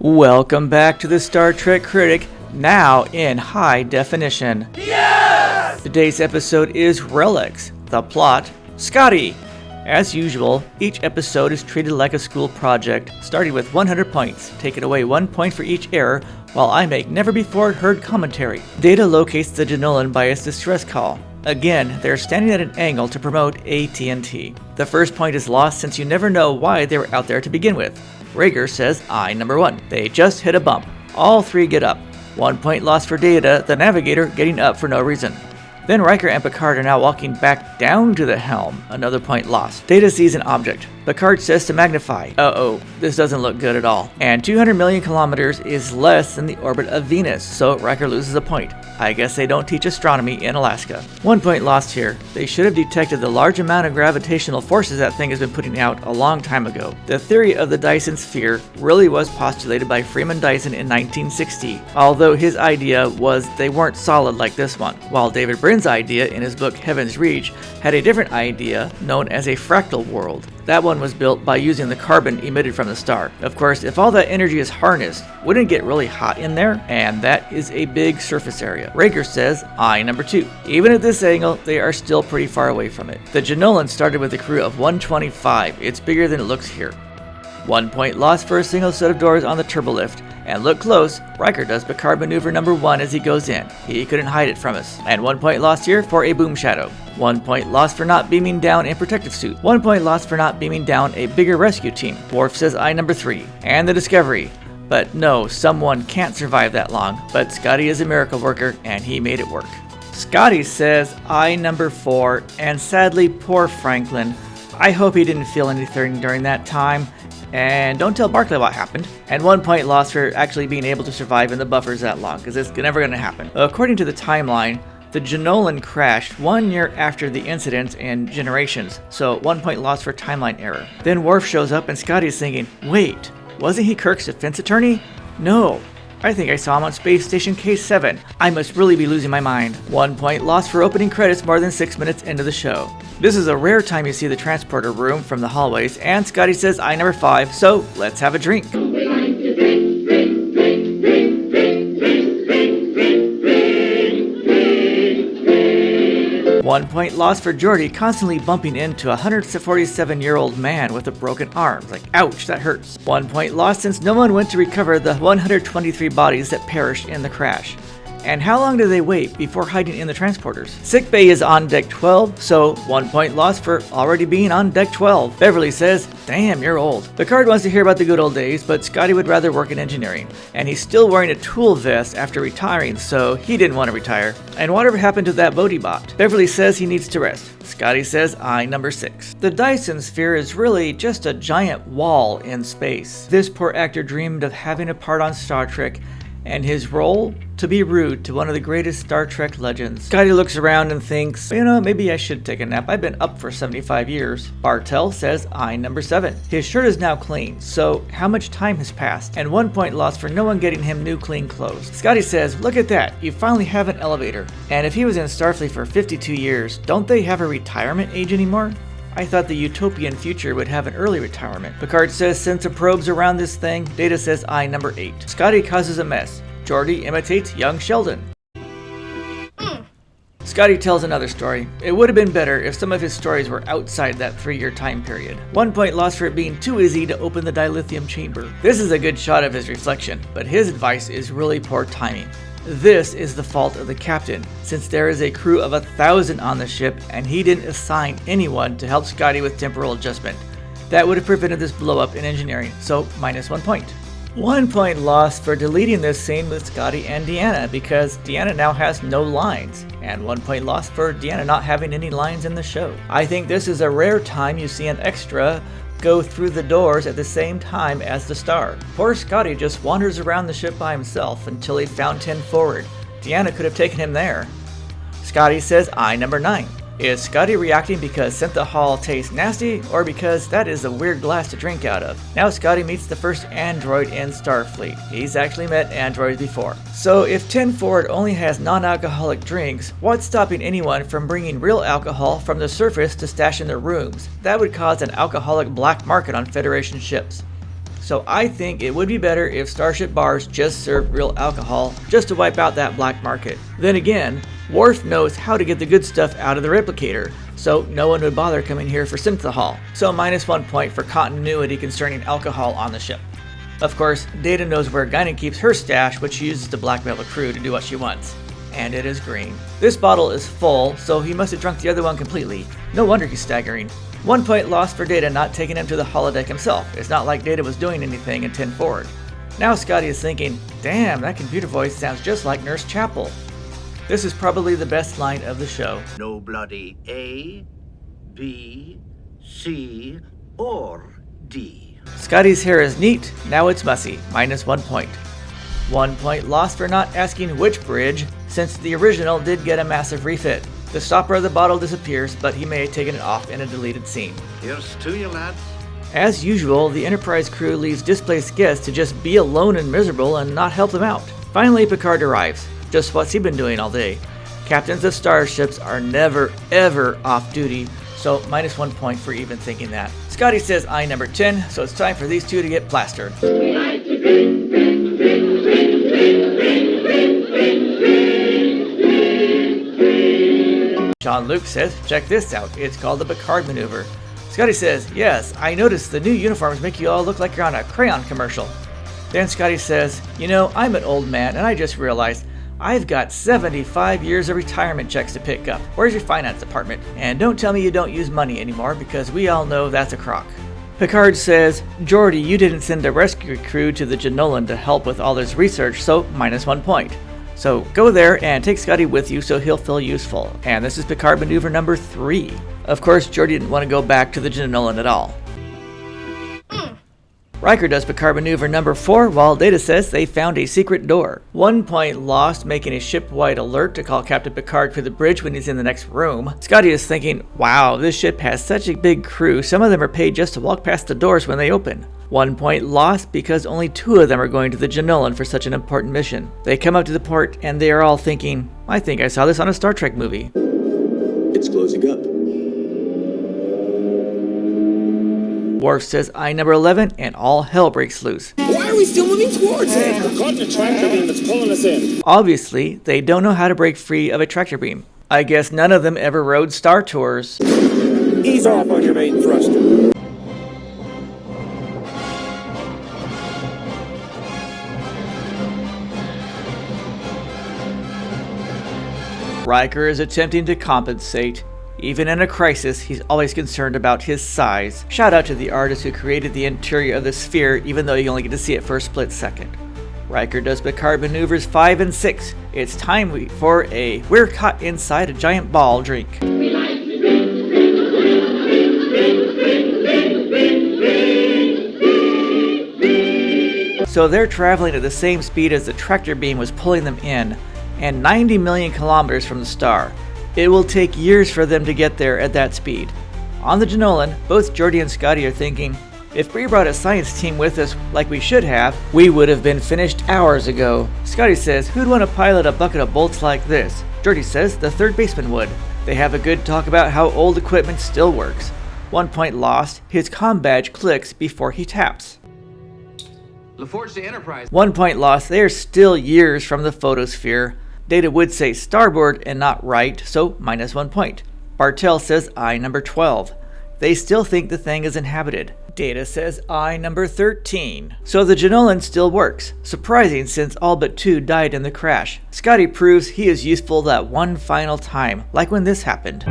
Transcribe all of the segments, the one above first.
Welcome back to the Star Trek Critic, now in high definition. Yes! Today's episode is Relics. The plot, Scotty. As usual, each episode is treated like a school project, starting with 100 points, taking away 1 point for each error, while I make never-before-heard commentary. Data locates the Janolan by its distress call. Again, they're standing at an angle to promote AT&T. The first point is lost since you never know why they were out there to begin with. Rager says I number 1. They just hit a bump. All three get up. 1 point lost for Data, the navigator getting up for no reason. Then Riker and Picard are now walking back down to the helm. Another point lost. Data sees an object. Picard says to magnify. Uh-oh, this doesn't look good at all. And 200 million kilometers is less than the orbit of Venus, so Riker loses a point. I guess they don't teach astronomy in Alaska. 1 point lost here. They should have detected the large amount of gravitational forces that thing has been putting out a long time ago. The theory of the Dyson sphere really was postulated by Freeman Dyson in 1960, although his idea was they weren't solid like this one, while David Brin's idea in his book Heaven's Reach had a different idea known as a fractal world. That one was built by using the carbon emitted from the star. Of course, if all that energy is harnessed, wouldn't it get really hot in there? And that is a big surface area. Rager says I number 2. Even at this angle, they are still pretty far away from it. The Janolan started with a crew of 125. It's bigger than it looks here. 1 point lost for a single set of doors on the turbolift. And look close, Riker does Picard maneuver number 1 as he goes in. He couldn't hide it from us. And 1 point lost here for a boom shadow. 1 point lost for not beaming down a protective suit. 1 point lost for not beaming down a bigger rescue team. Worf says I number 3. And the Discovery. But no, someone can't survive that long. But Scotty is a miracle worker and he made it work. Scotty says I number 4. And sadly, poor Franklin. I hope he didn't feel anything during that time. And don't tell Barclay what happened. And 1 point lost for actually being able to survive in the buffers that long, because it's never going to happen. According to the timeline, the Janolan crashed 1 year after the incident in Generations, so 1 point lost for timeline error. Then Worf shows up and Scotty's thinking, wait, wasn't he Kirk's defense attorney? No, I think I saw him on Space Station K7. I must really be losing my mind. 1 point lost for opening credits more than 6 minutes into the show. This is a rare time you see the transporter room from the hallways, and Scotty says I number 5, so let's have a drink. 1 point lost for Geordi constantly bumping into a 147-year-old man with a broken arm. Like, ouch, that hurts. 1 point lost since no one went to recover the 123 bodies that perished in the crash. And how long do they wait before hiding in the transporters? Sickbay is on deck 12, so 1 point lost for already being on deck 12. Beverly says, damn, you're old. Picard wants to hear about the good old days, but Scotty would rather work in engineering. And he's still wearing a tool vest after retiring, so he didn't want to retire. And whatever happened to that Bodhi bot? Beverly says he needs to rest. Scotty says I number 6. The Dyson sphere is really just a giant wall in space. This poor actor dreamed of having a part on Star Trek, and his role? To be rude to one of the greatest Star Trek legends. Scotty looks around and thinks, maybe I should take a nap. I've been up for 75 years. Bartell says I number 7. His shirt is now clean, so how much time has passed? And 1 point lost for no one getting him new clean clothes. Scotty says, look at that, you finally have an elevator. And if he was in Starfleet for 52 years, don't they have a retirement age anymore? I thought the utopian future would have an early retirement. Picard says send some probes around this thing. Data says I number 8. Scotty causes a mess. Geordi imitates young Sheldon. Scotty tells another story. It would have been better if some of his stories were outside that 3-year time period. 1 point lost for it being too easy to open the dilithium chamber. This is a good shot of his reflection, but his advice is really poor timing. This is the fault of the captain, since there is a crew of 1,000 on the ship and he didn't assign anyone to help Scotty with temporal adjustment. That would have prevented this blow up in engineering, so minus 1 point. 1 point lost for deleting this scene with Scotty and Deanna because Deanna now has no lines, and 1 point lost for Deanna not having any lines in the show. I think this is a rare time you see an extra go through the doors at the same time as the star. Poor Scotty just wanders around the ship by himself until he found 10 forward. Deanna could have taken him there. Scotty says I number 9. Is Scotty reacting because Sentha Hall tastes nasty, or because that is a weird glass to drink out of? Now Scotty meets the first android in Starfleet. He's actually met androids before. So if 10 Forward only has non-alcoholic drinks, what's stopping anyone from bringing real alcohol from the surface to stash in their rooms? That would cause an alcoholic black market on Federation ships. so I think it would be better if Starship bars just served real alcohol just to wipe out that black market. Then again, Worf knows how to get the good stuff out of the replicator, so no one would bother coming here for synthahol. So -1 point for continuity concerning alcohol on the ship. Of course, Data knows where Guinan keeps her stash, which she uses to blackmail the crew to do what she wants. And it is green. This bottle is full, so he must have drunk the other one completely. No wonder he's staggering. 1 point lost for Data not taking him to the holodeck himself. It's not like Data was doing anything in 10 forward. Now Scotty is thinking, damn, that computer voice sounds just like Nurse Chapel. This is probably the best line of the show. No bloody A, B, C, or D. Scotty's hair is neat, now it's messy, -1 point. 1 point lost for not asking which bridge, since the original did get a massive refit. The stopper of the bottle disappears, but he may have taken it off in a deleted scene. Here's to you, lads. As usual, the Enterprise crew leaves displaced guests to just be alone and miserable and not help them out. Finally, Picard arrives. Just what's he been doing all day? Captains of starships are never, ever off duty, so -1 point for even thinking that. Scotty says I number 10, so it's time for these two to get plastered. Jean-Luc says, check this out, it's called the Picard maneuver. Scotty says, yes, I noticed the new uniforms make you all look like you're on a crayon commercial. Then Scotty says, you know, I'm an old man and I just realized I've got 75 years of retirement checks to pick up. Where's your finance department? And don't tell me you don't use money anymore, because we all know that's a crock. Picard says, Geordi, you didn't send a rescue crew to the Janolan to help with all this research, so -1 point. So go there and take Scotty with you so he'll feel useful. And this is Picard maneuver number 3. Of course, Geordi didn't want to go back to the Janolan at all. Riker does Picard maneuver number 4, while Data says they found a secret door. 1 point lost, making a ship-wide alert to call Captain Picard to the bridge when he's in the next room. Scotty is thinking, wow, this ship has such a big crew, some of them are paid just to walk past the doors when they open. 1 point lost because only 2 of them are going to the Janolan for such an important mission. They come up to the port and they are all thinking, I think I saw this on a Star Trek movie. It's closing up. Worf says I number 11 and all hell breaks loose. Why are we still moving towards it? We're caught in a tractor beam that's pulling us in. Obviously, they don't know how to break free of a tractor beam. I guess none of them ever rode Star Tours. Ease off on your main thruster. Riker is attempting to compensate. Even in a crisis, he's always concerned about his size. Shout out to the artist who created the interior of the sphere, even though you only get to see it for a split second. Riker does Picard maneuvers 5 and 6. It's time for a we're caught inside a giant ball drink. So they're traveling at the same speed as the tractor beam was pulling them in, and 90 million kilometers from the star. It will take years for them to get there at that speed. On the Janolan, both Geordi and Scotty are thinking, if we brought a science team with us like we should have, we would have been finished hours ago. Scotty says, who'd want to pilot a bucket of bolts like this? Geordi says, the third baseman would. They have a good talk about how old equipment still works. 1 point lost, his comm badge clicks before he taps. LaForge to Enterprise. 1 point lost, they are still years from the photosphere. Data would say starboard and not right, so -1 point. Bartell says I number 12. They still think the thing is inhabited. Data says I number 13. So the Janolan still works. Surprising since all but 2 died in the crash. Scotty proves he is useful that one final time, like when this happened.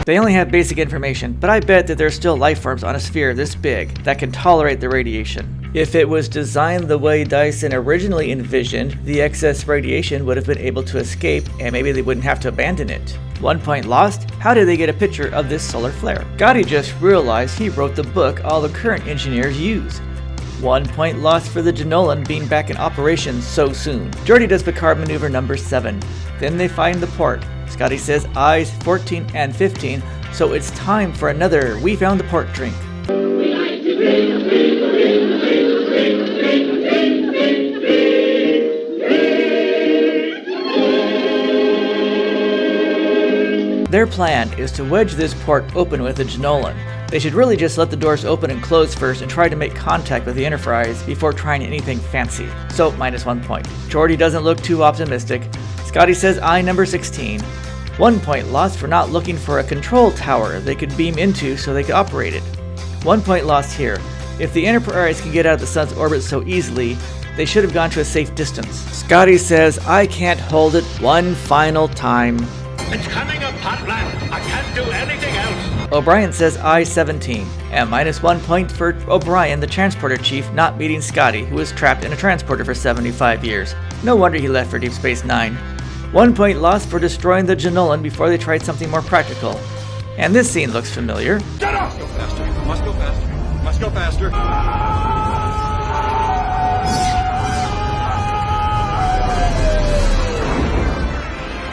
They only have basic information, but I bet that there's still life forms on a sphere this big that can tolerate the radiation. If it was designed the way Dyson originally envisioned, the excess radiation would have been able to escape and maybe they wouldn't have to abandon it. 1 point lost, how did they get a picture of this solar flare? Gotti just realized he wrote the book all the current engineers use. 1 point lost for the Janolan being back in operation so soon. Geordi does Picard maneuver number 7. Then they find the port. Scotty says eyes 14 and 15, so it's time for another We Found the Port drink. Their plan is to wedge this port open with a Janolan. They should really just let the doors open and close first and try to make contact with the Enterprise before trying anything fancy. So, -1 point. Geordi doesn't look too optimistic. Scotty says eye number 16. 1 point lost for not looking for a control tower they could beam into so they could operate it. 1 point lost here. If the Enterprise can get out of the sun's orbit so easily, they should have gone to a safe distance. Scotty says I can't hold it one final time. It's coming upon land. I can't do anything else. O'Brien says I-17, and -1 point for O'Brien, the transporter chief, not meeting Scotty, who was trapped in a transporter for 75 years. No wonder he left for Deep Space Nine. 1 point lost for destroying the Janolan before they tried something more practical. And this scene looks familiar. Get off! Go faster. Must go faster. Must go faster.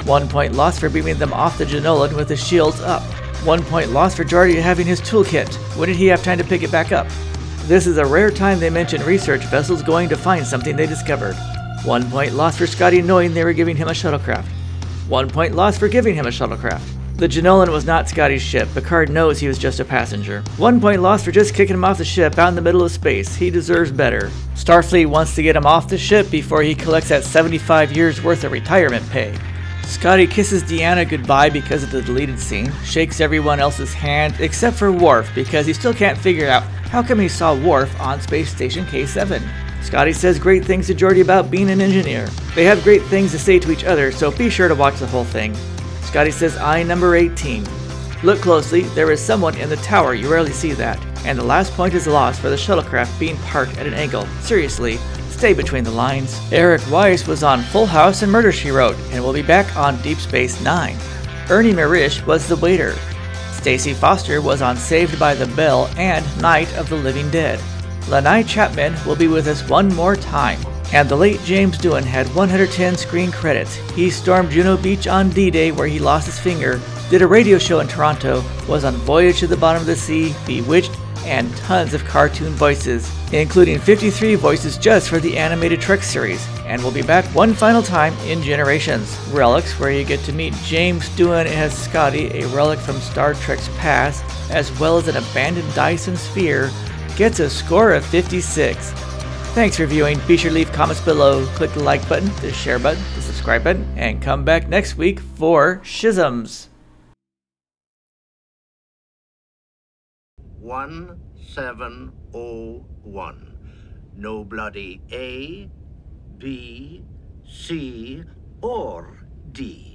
1 point lost for beaming them off the Janolan with the shields up. 1 point lost for Geordi having his toolkit. When did he have time to pick it back up? This is a rare time they mention research vessels going to find something they discovered. 1 point lost for Scotty knowing they were giving him a shuttlecraft. 1 point lost for giving him a shuttlecraft. The Janolan was not Scotty's ship. Picard knows he was just a passenger. 1 point lost for just kicking him off the ship out in the middle of space. He deserves better. Starfleet wants to get him off the ship before he collects that 75 years worth of retirement pay. Scotty kisses Deanna goodbye because of the deleted scene, shakes everyone else's hand except for Worf because he still can't figure out how come he saw Worf on Space Station K7. Scotty says great things to Geordi about being an engineer. They have great things to say to each other, so be sure to watch the whole thing. Scotty says eye number 18. Look closely, there is someone in the tower, you rarely see that. And the last point is lost for the shuttlecraft being parked at an angle. Seriously, stay between the lines. Eric Weiss was on Full House and Murder, She Wrote, and will be back on Deep Space Nine. Ernie Marish was the waiter. Stacey Foster was on Saved by the Bell and Night of the Living Dead. Lanai Chapman will be with us one more time. And the late James Doohan had 110 screen credits. He stormed Juno Beach on D-Day where he lost his finger, did a radio show in Toronto, was on Voyage to the Bottom of the Sea, Bewitched, and tons of cartoon voices, including 53 voices just for the animated Trek series, and will be back one final time in Generations. Relics, where you get to meet James Doohan as Scotty, a relic from Star Trek's past, as well as an abandoned Dyson sphere, gets a score of 56. Thanks for viewing. Be sure to leave comments below, click the like button, the share button, the subscribe button, and come back next week for Schisms. 1701. No bloody A, B, C, or D.